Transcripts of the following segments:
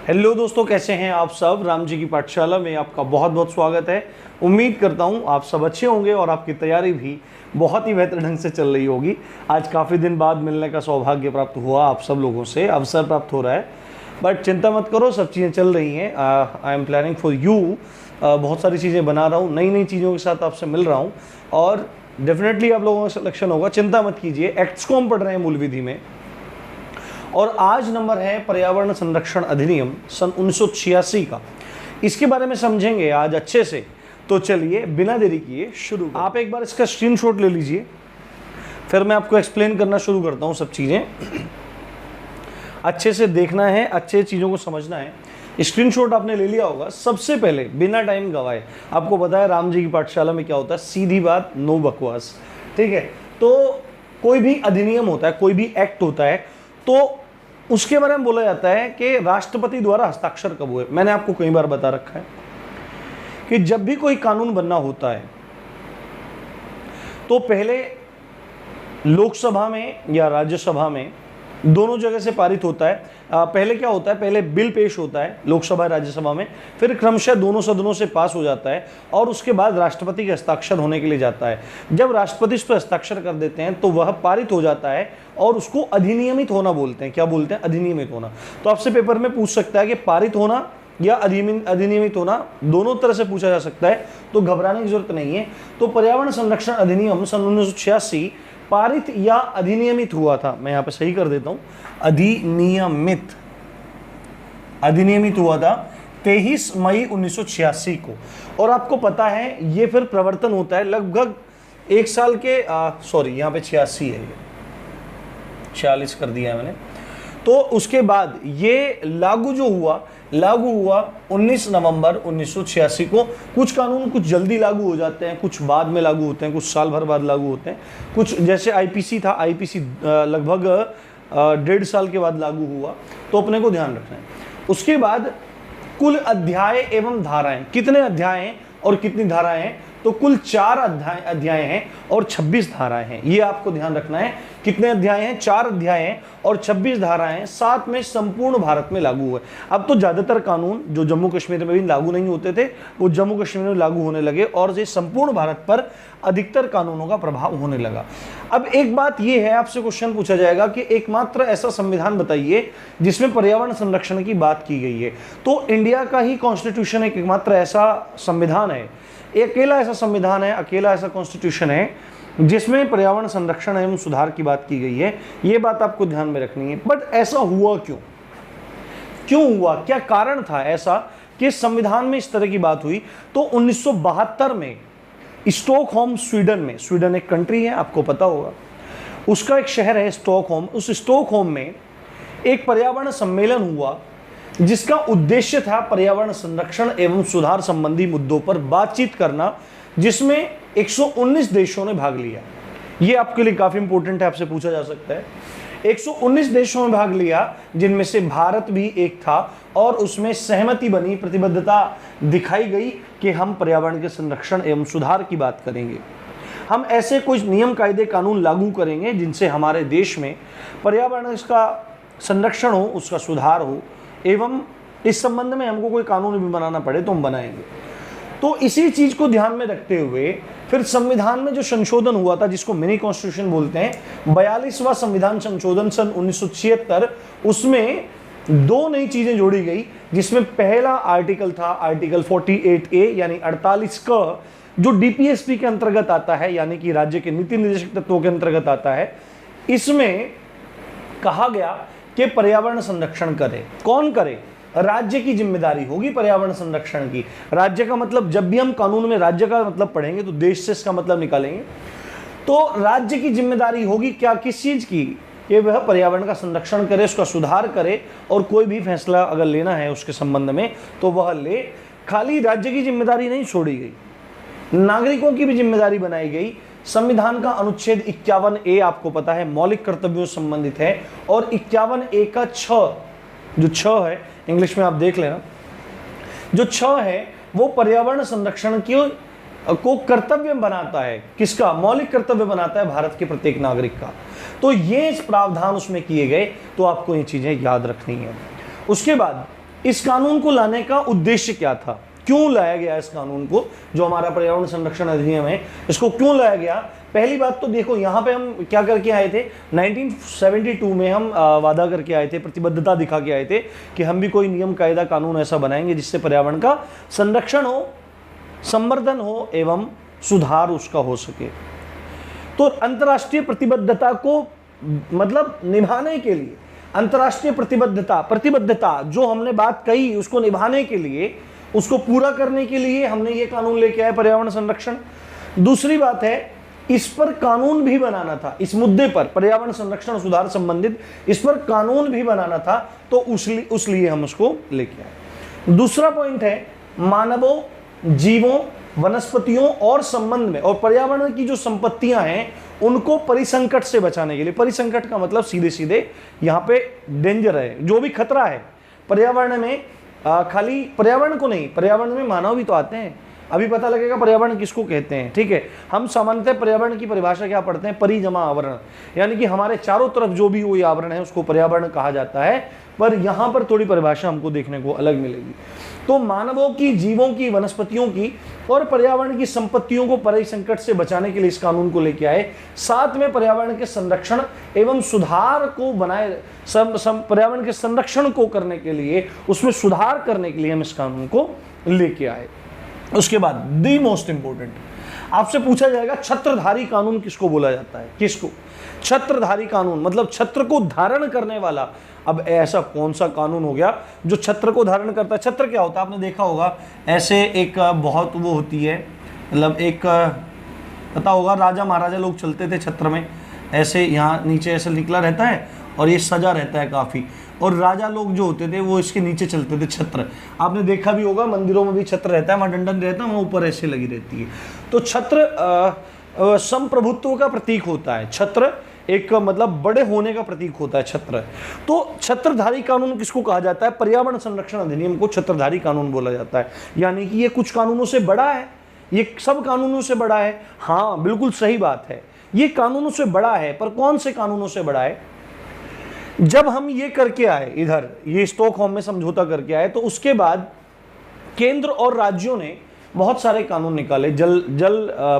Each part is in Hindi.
हेलो दोस्तों, कैसे हैं आप सब। राम जी की पाठशाला में आपका बहुत बहुत स्वागत है। उम्मीद करता हूं आप सब अच्छे होंगे और आपकी तैयारी भी बहुत ही बेहतर ढंग से चल रही होगी। आज काफ़ी दिन बाद मिलने का सौभाग्य प्राप्त हुआ, आप सब लोगों से अवसर प्राप्त हो रहा है। बट चिंता मत करो, सब चीज़ें चल रही हैं। I am planning for you. बहुत सारी चीज़ें बना रहा हूँ, नई नई चीज़ों के साथ आपसे मिल रहा हूँ और डेफिनेटली आप लोगों का सिलेक्शन होगा। चिंता मत कीजिए। एक्ट्स को हम पढ़ रहे हैं मूल विधि में और आज नंबर है पर्यावरण संरक्षण अधिनियम सन 1986 का। इसके बारे में समझेंगे आज अच्छे से। तो चलिए बिना देरी किए शुरू। आप एक बार इसका स्क्रीनशॉट ले लीजिए, फिर मैं आपको एक्सप्लेन करना शुरू करता हूँ। सब चीज़ें अच्छे से देखना है, अच्छे चीज़ों को समझना है। स्क्रीनशॉट आपने ले लिया होगा। सबसे पहले बिना टाइम गवाए आपको पता है राम जी की पाठशाला में क्या होता है, सीधी बात, नो बकवास। ठीक है, तो कोई भी अधिनियम होता है, कोई भी एक्ट होता है, तो उसके बारे में बोला जाता है कि राष्ट्रपति द्वारा हस्ताक्षर कब हुए। मैंने आपको कई बार बता रखा है कि जब भी कोई कानून बनना होता है तो पहले लोकसभा में या राज्यसभा में, दोनों जगह से पारित होता है। पहले क्या होता है, पहले बिल पेश होता है लोकसभा राज्यसभा में, फिर क्रमशः दोनों सदनों से पास हो जाता है और उसके बाद राष्ट्रपति के हस्ताक्षर होने के लिए जाता है। जब राष्ट्रपति इस पर हस्ताक्षर कर देते हैं तो वह पारित हो जाता है और उसको अधिनियमित होना बोलते हैं। क्या बोलते हैं? अधिनियमित होना। तो आपसे पेपर में पूछ सकता है कि पारित होना या अधिनियमित होना, दोनों तरह से पूछा जा सकता है, तो घबराने की जरूरत नहीं है। तो पर्यावरण संरक्षण अधिनियम सन 1986 पारित या अधिनियमित हुआ था। मैं यहाँ पे सही कर देता हूँ, अधिनियमित हुआ था 23 मई 1986 को। और आपको पता है ये फिर प्रवर्तन होता है लगभग एक साल के सॉरी यहाँ पे 86 है, 46 कर दिया है मैंने। तो उसके बाद ये लागू हुआ 19 नवंबर 1986 को। कुछ कानून कुछ जल्दी लागू हो जाते हैं, कुछ बाद में लागू होते हैं, कुछ साल भर बाद लागू होते हैं। कुछ जैसे आईपीसी था, आईपीसी लगभग 1.5 साल के बाद लागू हुआ, तो अपने को ध्यान रखना है। उसके बाद कुल अध्याय एवं धाराएं, कितने अध्याय हैं और कितनी धाराएं हैं, तो कुल 4 अध्याय हैं और 26 धाराएं हैं। ये आपको ध्यान रखना है। कितने अध्याय हैं? 4 अध्याय हैं और 26 धाराएं हैं। साथ में संपूर्ण भारत में लागू हुए। अब तो ज्यादातर कानून जो जम्मू कश्मीर में भी लागू नहीं होते थे, वो जम्मू कश्मीर में लागू होने लगे और ये संपूर्ण भारत पर अधिकतर कानूनों का प्रभाव होने लगा। अब एक बात ये है, आपसे क्वेश्चन पूछा जाएगा कि एकमात्र ऐसा संविधान बताइए जिसमें पर्यावरण संरक्षण की बात की गई है। तो इंडिया का ही कॉन्स्टिट्यूशन एकमात्र ऐसा संविधान है, अकेला ऐसा संविधान है, अकेला ऐसा कॉन्स्टिट्यूशन है जिसमें पर्यावरण संरक्षण एवं सुधार की बात की गई है। ये बात आपको ध्यान में रखनी है। बट ऐसा हुआ क्यों हुआ, क्या कारण था ऐसा कि संविधान में इस तरह की बात हुई? तो 1972 में स्टॉकहोम, स्वीडन में, स्वीडन एक कंट्री है, आपको पता होगा, उसका एक शहर है स्टॉकहोम। उस स्टॉकहोम में एक पर्यावरण सम्मेलन हुआ जिसका उद्देश्य था पर्यावरण संरक्षण एवं सुधार संबंधी मुद्दों पर बातचीत करना, जिसमें 119 देशों ने भाग लिया। ये आपके लिए काफी इंपॉर्टेंट है, आपसे पूछा जा सकता है। 119 देशों में भाग लिया, जिनमें से भारत भी एक था और उसमें सहमति बनी, प्रतिबद्धता दिखाई गई कि हम पर्यावरण के संरक्षण एवं सुधार की बात करेंगे। हम ऐसे कुछ नियम, कायदे, कानून लागू करेंगे जिनसे हमारे देश में पर्यावरण का संरक्षण हो, उसका सुधार हो, एवं इस संबंध में हमको कोई कानून भी बनाना पड़े तो हम बनाएंगे। तो इसी चीज को ध्यान में रखते हुए फिर संविधान में जो संशोधन हुआ था, जिसको मिनी कॉन्स्टिट्यूशन बोलते हैं, 42वां संविधान संशोधन सन 1976, उसमें 2 नई चीजें जोड़ी गई। जिसमें पहला आर्टिकल था आर्टिकल 48A यानी 48 क, जो डीपीएसपी के अंतर्गत आता है, यानी कि राज्य के नीति निर्देशक तत्वों के अंतर्गत आता है। इसमें कहा गया कि पर्यावरण संरक्षण करे। कौन करे? राज्य की जिम्मेदारी होगी पर्यावरण संरक्षण की। राज्य का मतलब, जब भी हम कानून में राज्य का मतलब पढ़ेंगे तो देश से इसका मतलब निकालेंगे। तो राज्य की जिम्मेदारी होगी क्या, किस चीज की? कि वह पर्यावरण का संरक्षण करे, उसका सुधार करे और कोई भी फैसला अगर लेना है उसके संबंध में तो वह ले। खाली राज्य की जिम्मेदारी नहीं छोड़ी गई, नागरिकों की भी जिम्मेदारी बनाई गई। संविधान का अनुच्छेद 51A आपको पता है मौलिक कर्तव्यों से संबंधित है, और 51A का 6, जो 6 है, इंग्लिश में आप देख लेना, जो 6 है वो पर्यावरण संरक्षण को कर्तव्य बनाता है। किसका? मौलिक कर्तव्य बनाता है भारत के प्रत्येक नागरिक का। तो ये प्रावधान उसमें किए गए, तो आपको ये चीजें याद रखनी है। उसके बाद इस कानून को लाने का उद्देश्य क्या था, क्यों लाया गया इस कानून को, जो हमारा पर्यावरण संरक्षण अधिनियम है, इसको क्यों लाया गया। पहली बात तो देखो, यहाँ पे हम क्या करके आए थे, 1972 में हम वादा करके आए थे, प्रतिबद्धता दिखा के आए थे कि हम भी कोई नियम कायदा कानून ऐसा बनाएंगे जिससे पर्यावरण का संरक्षण हो, संवर्धन हो एवं सुधार उसका हो सके। तो अंतर्राष्ट्रीय प्रतिबद्धता को मतलब निभाने के लिए, अंतर्राष्ट्रीय प्रतिबद्धता जो हमने बात कही उसको निभाने के लिए, उसको पूरा करने के लिए हमने ये कानून लेके आए, पर्यावरण संरक्षण। दूसरी बात है, इस पर कानून भी बनाना था, इस मुद्दे पर पर्यावरण संरक्षण सुधार संबंधित इस पर कानून भी बनाना था, तो उस लिए हम उसको लेके आए। दूसरा पॉइंट है, मानवों, जीवों, वनस्पतियों और संबंध में और पर्यावरण की जो संपत्तियां हैं उनको परिसंकट से बचाने के लिए, परिसंकट का मतलब सीधे सीधे यहाँ पे डेंजर है, जो भी खतरा है पर्यावरण में, खाली पर्यावरण को नहीं, पर्यावरण में मानव भी तो आते हैं। अभी पता लगेगा पर्यावरण किसको कहते हैं, ठीक है। हम सामान्यतः पर्यावरण की परिभाषा क्या पढ़ते हैं, परिजमा आवरण, यानी कि हमारे चारों तरफ जो भी कोई आवरण है उसको पर्यावरण कहा जाता है, पर यहाँ पर थोड़ी परिभाषा हमको देखने को अलग मिलेगी। तो मानवों की, जीवों की, वनस्पतियों की और पर्यावरण की संपत्तियों को परिसंकट से बचाने के लिए इस कानून को लेके आए। साथ में पर्यावरण के संरक्षण एवं सुधार को बनाए, पर्यावरण के संरक्षण को करने के लिए, उसमें सुधार करने के लिए हम इस कानून को लेके आए। उसके बाद दी मोस्ट इंपोर्टेंट, आपसे पूछा जाएगा छत्रधारी कानून किसको बोला जाता है, किसको। छत्रधारी कानून मतलब छत्र को धारण करने वाला। अब ऐसा कौन सा कानून हो गया जो छत्र को धारण करता है। छत्र क्या होता है, आपने देखा होगा, ऐसे एक बहुत वो होती है, मतलब एक पता होगा, राजा महाराजा लोग चलते थे छत्र में, ऐसे यहाँ नीचे ऐसे निकला रहता है और ये सजा रहता है काफ़ी, और राजा लोग जो होते थे वो इसके नीचे चलते थे छत्र। आपने देखा भी होगा, मंदिरों में भी छत्र रहता है, वहाँ डंडन रहता है, वहाँ ऊपर ऐसे लगी रहती है। तो छत्र संप्रभुत्व का प्रतीक होता है, छत्र एक मतलब बड़े होने का प्रतीक होता है छत्र। तो छत्रधारी कानून किसको कहा जाता है, पर्यावरण संरक्षण अधिनियम को छत्रधारी कानून बोला जाता है। यानी कि ये कुछ कानूनों से बड़ा है, ये सब कानूनों से बड़ा है। हाँ बिल्कुल सही बात है, ये कानूनों से बड़ा है, पर कौन से कानूनों से बड़ा है। जब हम ये करके आए, इधर ये स्टॉकहोम में समझौता करके आए, तो उसके बाद केंद्र और राज्यों ने बहुत सारे कानून निकाले। जल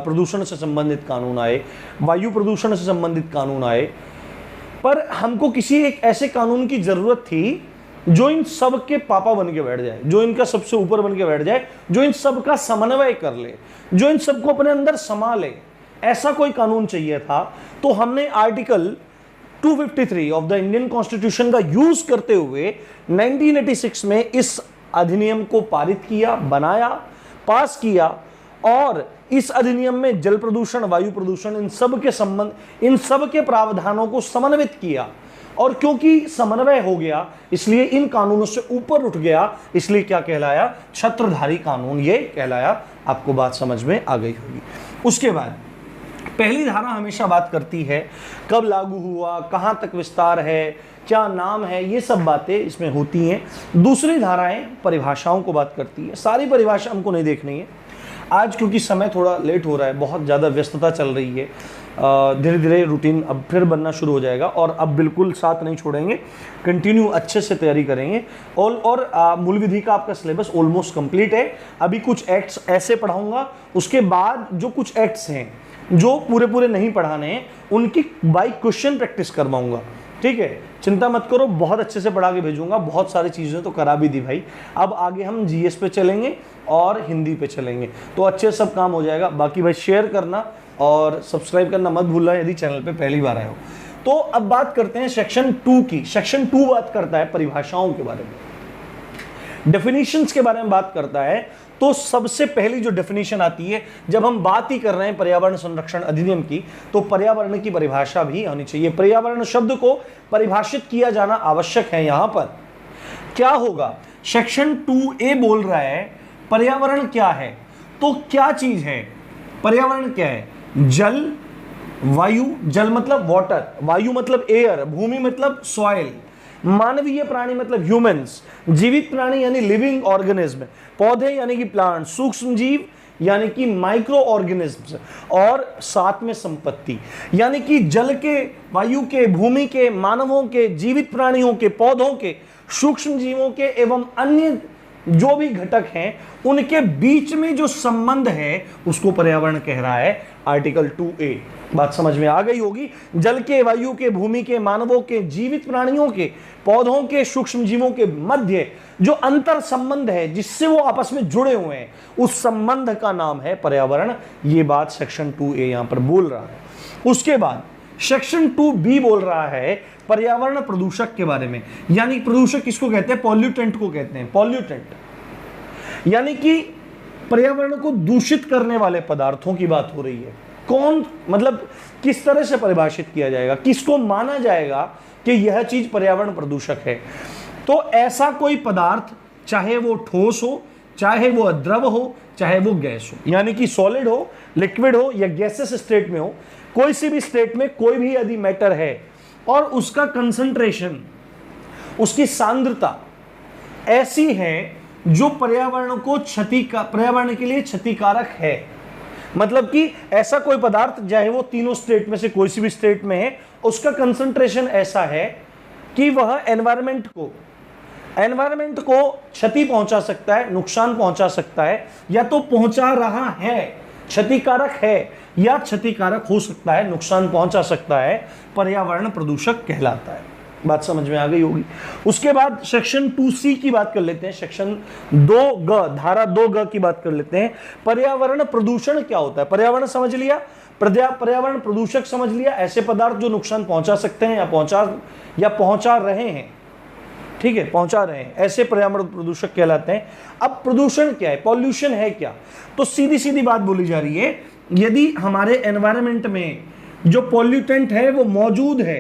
प्रदूषण से संबंधित कानून आए, वायु प्रदूषण से संबंधित कानून आए, पर हमको किसी एक ऐसे कानून की जरूरत थी जो इन सब के पापा बन के बैठ जाए, जो इनका सबसे ऊपर बन के बैठ जाए, जो इन सब का समन्वय कर ले, जो इन सबको अपने अंदर समा ले। ऐसा कोई कानून चाहिए था। तो हमने article 253 of the Indian constitution का यूज करते हुए 1986 में इस अधिनियम को पारित किया, बनाया, पास किया, और इस अधिनियम में जल प्रदूषण, वायु प्रदूषण, इन सब के संबंध, इन सब के प्रावधानों को समन्वित किया। और क्योंकि समन्वय हो गया इसलिए इन कानूनों से ऊपर उठ गया, इसलिए क्या कहलाया, छत्रधारी कानून ये कहलाया। आपको बात समझ में आ गई होगी। उसके बाद पहली धारा हमेशा बात करती है कब लागू हुआ, कहां तक विस्तार है, क्या नाम है, ये सब बातें इसमें होती हैं। दूसरी धाराएं परिभाषाओं को बात करती है। सारी परिभाषा हमको नहीं देखनी है आज, क्योंकि समय थोड़ा लेट हो रहा है, बहुत ज़्यादा व्यस्तता चल रही है। धीरे धीरे रूटीन अब फिर बनना शुरू हो जाएगा, और अब बिल्कुल साथ नहीं छोड़ेंगे, कंटिन्यू अच्छे से तैयारी करेंगे। और मूल विधि का आपका सिलेबस ऑलमोस्ट कंप्लीट है। अभी कुछ एक्ट्स ऐसे पढ़ाऊंगा, उसके बाद जो कुछ एक्ट्स हैं जो पूरे नहीं पढ़ाने हैं उनकी बाई क्वेश्चन प्रैक्टिस करवाऊंगा, ठीक है। चिंता मत करो, बहुत अच्छे से पढ़ा के भेजूंगा। बहुत सारी चीज़ें तो करा भी दी भाई, अब आगे हम जीएस पे चलेंगे और हिंदी पे चलेंगे, तो अच्छे सब काम हो जाएगा। बाकी भाई शेयर करना और सब्सक्राइब करना मत भूलना यदि चैनल पे पहली बार आए हो। तो अब बात करते हैं सेक्शन 2 की। सेक्शन 2 बात करता है परिभाषाओं के बारे में, डेफिनेशंस के बारे में बात करता है। तो सबसे पहली जो डेफिनेशन आती है, जब हम बात ही कर रहे हैं पर्यावरण संरक्षण अधिनियम की, तो पर्यावरण की परिभाषा भी होनी चाहिए। पर्यावरण शब्द को परिभाषित किया जाना आवश्यक है। यहां पर क्या होगा, सेक्शन 2A बोल रहा है पर्यावरण क्या है, तो क्या चीज है पर्यावरण, क्या है, जल, वायु, जल मतलब वाटर, वायु मतलब एयर, भूमि मतलब सॉइल, मानवीय प्राणी मतलब ह्यूमंस, जीवित प्राणी यानी लिविंग ऑर्गेनिज्म, पौधे यानी कि प्लांट, सूक्ष्म जीव यानी कि माइक्रो ऑर्गेनिज्म्स, और साथ में संपत्ति, यानी कि जल के, वायु के, भूमि के, मानवों के, जीवित प्राणियों के, पौधों के, सूक्ष्म जीवों के एवं अन्य जो भी घटक हैं उनके बीच में जो संबंध है उसको पर्यावरण कह रहा है आर्टिकल 2A। बात समझ में आ गई होगी। जल के, वायु के, भूमि के, मानवों के, जीवित प्राणियों के, पौधों के, सूक्ष्म जीवों के मध्य जो अंतर संबंध है जिससे वो आपस में जुड़े हुए हैं उस संबंध का नाम है पर्यावरण। ये बात सेक्शन 2A यहां पर बोल रहा है। उसके बाद सेक्शन 2B बोल रहा है पर्यावरण प्रदूषक के बारे में। यानी प्रदूषक किसको कहते हैं? पॉल्यूटेंट को कहते हैं। पॉल्यूटेंट यानी कि पर्यावरण को दूषित करने वाले पदार्थों की बात हो रही है। कौन, मतलब किस तरह से परिभाषित किया जाएगा, किसको माना जाएगा कि यह चीज पर्यावरण प्रदूषक है? तो ऐसा कोई पदार्थ, चाहे वो ठोस हो, चाहे वो द्रव हो, चाहे वो गैस हो, यानी कि सॉलिड हो, लिक्विड हो या गैसेस स्टेट में हो, कोई सी भी स्टेट में कोई भी यदि मैटर है और उसका कंसंट्रेशन, उसकी सांद्रता ऐसी है जो पर्यावरण के लिए क्षतिकारक है, मतलब कि ऐसा कोई पदार्थ चाहे वो तीनों स्टेट में से कोई सी भी स्टेट में है, उसका कंसंट्रेशन ऐसा है कि वह एनवायरनमेंट को क्षति पहुंचा सकता है, नुकसान पहुंचा सकता है, या तो पहुंचा रहा है, क्षतिकारक है या क्षतिकारक हो सकता है, नुकसान पहुंचा सकता है, पर्यावरण प्रदूषक कहलाता है। बात समझ में आ गई होगी। उसके बाद सेक्शन 2C की बात कर लेते हैं। सेक्शन 2G, धारा 2G की बात कर लेते हैं। पर्यावरण प्रदूषण क्या होता है? पर्यावरण समझ लिया, पर्यावरण प्रदूषक समझ लिया, ऐसे पदार्थ जो नुकसान पहुंचा सकते हैं या पहुंचा रहे हैं, ठीक है, पहुंचा रहे हैं, ऐसे पर्यावरण प्रदूषक कहलाते हैं। अब प्रदूषण क्या है, पॉल्यूशन है क्या? तो सीधी सीधी बात बोली जा रही है, यदि हमारे एनवायरनमेंट में जो पॉल्यूटेंट है वो मौजूद है,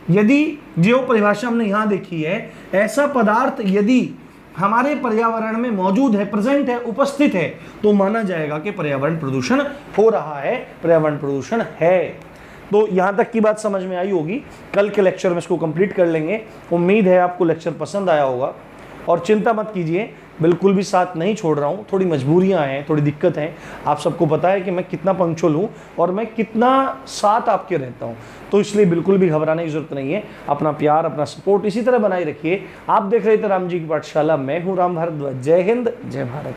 यदि जो परिभाषा हमने यहां देखी है, ऐसा पदार्थ यदि हमारे पर्यावरण में मौजूद है, प्रेजेंट है, उपस्थित है, तो माना जाएगा कि पर्यावरण प्रदूषण हो रहा है, पर्यावरण प्रदूषण है। तो यहां तक की बात समझ में आई होगी। कल के लेक्चर में इसको कंप्लीट कर लेंगे। उम्मीद है आपको लेक्चर पसंद आया होगा, और चिंता मत कीजिए, बिल्कुल भी साथ नहीं छोड़ रहा हूँ। थोड़ी मजबूरियाँ हैं, थोड़ी दिक्कत हैं। आप सबको पता है कि मैं कितना पंक्चुअल हूँ और मैं कितना साथ आपके रहता हूँ, तो इसलिए बिल्कुल भी घबराने की जरूरत नहीं है। अपना प्यार, अपना सपोर्ट इसी तरह बनाए रखिए। आप देख रहे थे राम जी की पाठशाला, मैं हूँ राम भारद्वाज। जय हिंद, जय भारत।